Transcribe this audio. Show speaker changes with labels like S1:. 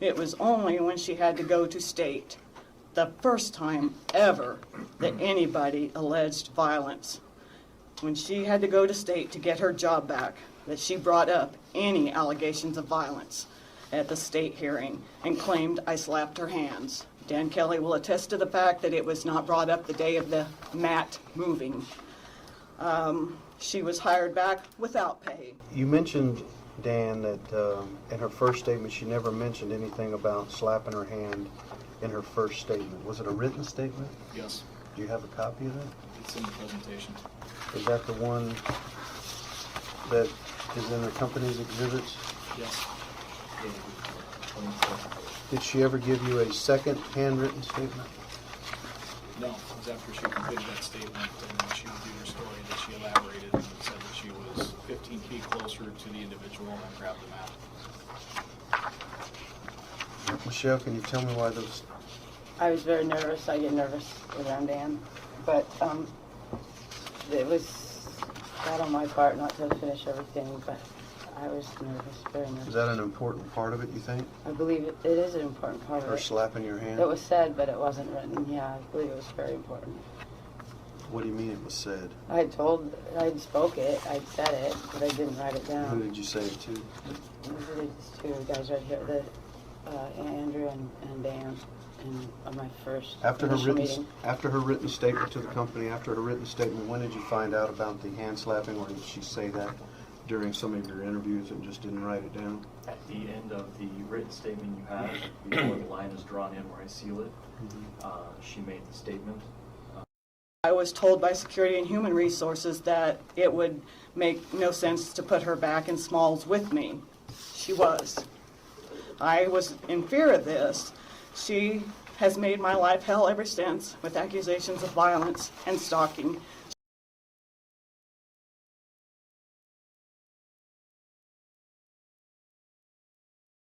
S1: It was only when she had to go to state, the first time ever that anybody alleged violence, when she had to go to state to get her job back, that she brought up any allegations of violence at the state hearing and claimed I slapped her hands. Dan Kelly will attest to the fact that it was not brought up the day of the mat moving. She was hired back without pay.
S2: You mentioned, Dan, that in her first statement she never mentioned anything about slapping her hand in her first statement. Was it a written statement?
S3: Yes.
S2: Do you have a copy of that?
S3: It's in the presentation.
S2: Is that the one that is in the company's exhibits?
S3: Yes.
S2: Did she ever give you a second handwritten statement?
S3: No, it was after she completed that statement and she reviewed her story that she elaborated and said that she was 15 feet closer to the individual and grabbed the mat.
S2: Michelle, can you tell me why those?
S4: I was very nervous. I get nervous around Dan, but it was bad on my part not to finish everything, but I was nervous, very nervous.
S2: Is that an important part of it, you think?
S4: I believe it is an important part of
S2: Her
S4: it.
S2: slapping your hand?
S4: It was said, but it wasn't written. Yeah, I believe it was very important.
S2: What do you mean it was said?
S4: I'd spoke it, I'd said it, but I didn't write it
S2: Who
S4: down.
S2: did you say it to?
S4: These are these two guys right here, Andrew and Dan, in my first initial meeting.
S2: After her written statement to the company, after her written statement, when did you find out about the hand slapping, or did she say that during some of your interviews and just didn't write it down?
S5: At the end of the written statement you have, before the line is drawn in where I seal it, she made the statement.
S1: I was told by Security and Human Resources that it would make no sense to put her back in Smalls with me. She was. I was in fear of this. She has made my life hell ever since with accusations of violence and stalking.